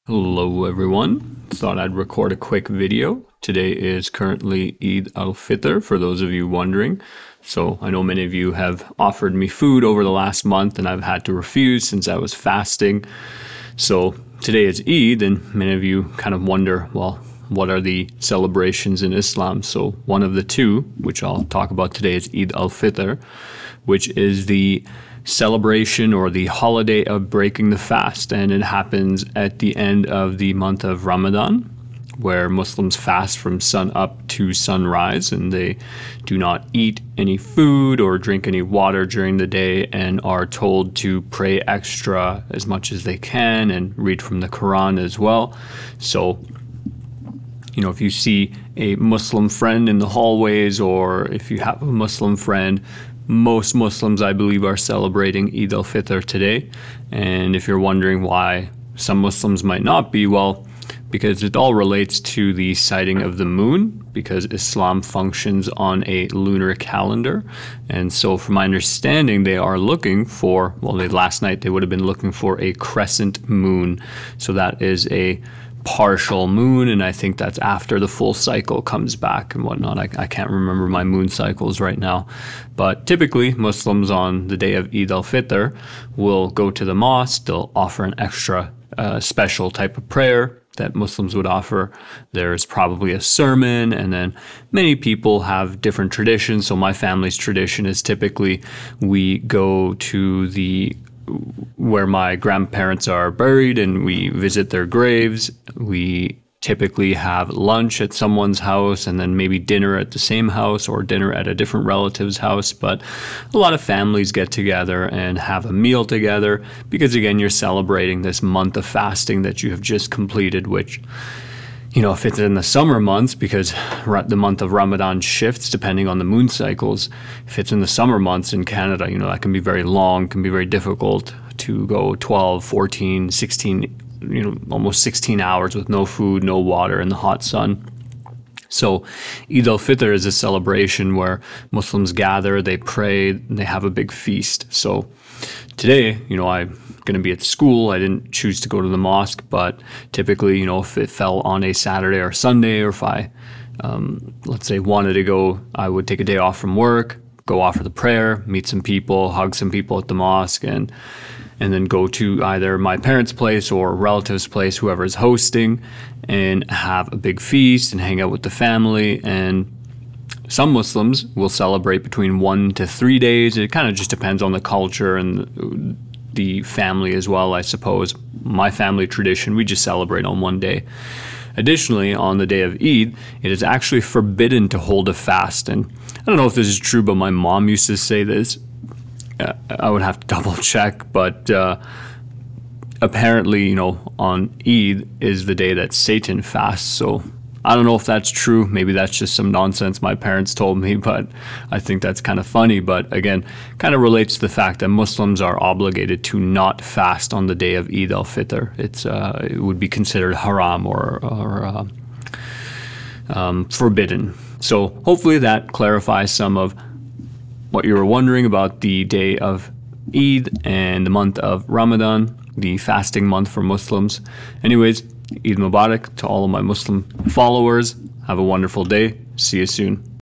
Hello everyone, thought I'd record a quick video. Today is currently Eid Al-Fitr for those of you wondering. So I know many of you have offered me food over the last month and I've had to refuse since I was fasting. So today is Eid and many of you kind of wonder, well, what are the celebrations in Islam? So one of the two, which I'll talk about today, is Eid Al-Fitr, which is the celebration or the holiday of breaking the fast, and it happens at the end of the month of Ramadan, where Muslims fast from sun up to sunrise, and they do not eat any food or drink any water during the day and are told to pray extra as much as they can and read from the Quran as well. So if you see a Muslim friend in the hallways, or if you have a Muslim friend, most Muslims, I believe, are celebrating Eid al-Fitr today. And if you're wondering why some Muslims might not be, well, because it all relates to the sighting of the moon, because Islam functions on a lunar calendar. And so from my understanding, they are looking for, last night they would have been looking for a crescent moon. So that is a partial moon, and I think that's after the full cycle comes back and whatnot. I can't remember my moon cycles right now, but typically Muslims on the day of Eid al-Fitr will go to the mosque. They'll offer an extra special type of prayer that Muslims would offer. There's probably a sermon, and then many people have different traditions. So my family's tradition is typically we go to where my grandparents are buried and we visit their graves. We typically have lunch at someone's house and then maybe dinner at the same house or dinner at a different relative's house. But a lot of families get together and have a meal together because, again, you're celebrating this month of fasting that you have just completed, which, if it's in the summer months, because the month of Ramadan shifts depending on the moon cycles. If it's in the summer months in Canada, that can be very long, can be very difficult to go 12, 14, 16, almost 16 hours with no food, no water in the hot sun. So Eid al-Fitr is a celebration where Muslims gather, they pray, and they have a big feast. So today, I'm going to be at school. I didn't choose to go to the mosque, but typically, if it fell on a Saturday or Sunday, or if I, let's say, wanted to go, I would take a day off from work, go offer the prayer, meet some people, hug some people at the mosque, and then go to either my parents' place or a relative's place, whoever is hosting, and have a big feast and hang out with the family. And some Muslims will celebrate between 1 to 3 days. It kind of just depends on the culture and the family as well, I suppose. My family tradition, we just celebrate on one day. Additionally, on the day of Eid, it is actually forbidden to hold a fast. And I don't know if this is true, but my mom used to say this. I would have to double check, but apparently, on Eid is the day that Satan fasts. So I don't know if that's true. Maybe that's just some nonsense my parents told me, but I think that's kind of funny. But again, kind of relates to the fact that Muslims are obligated to not fast on the day of Eid al-Fitr. It would be considered haram or forbidden. So hopefully that clarifies some of what you were wondering about the day of Eid and the month of Ramadan, the fasting month for Muslims. Anyways, Eid Mubarak to all of my Muslim followers. Have a wonderful day. See you soon.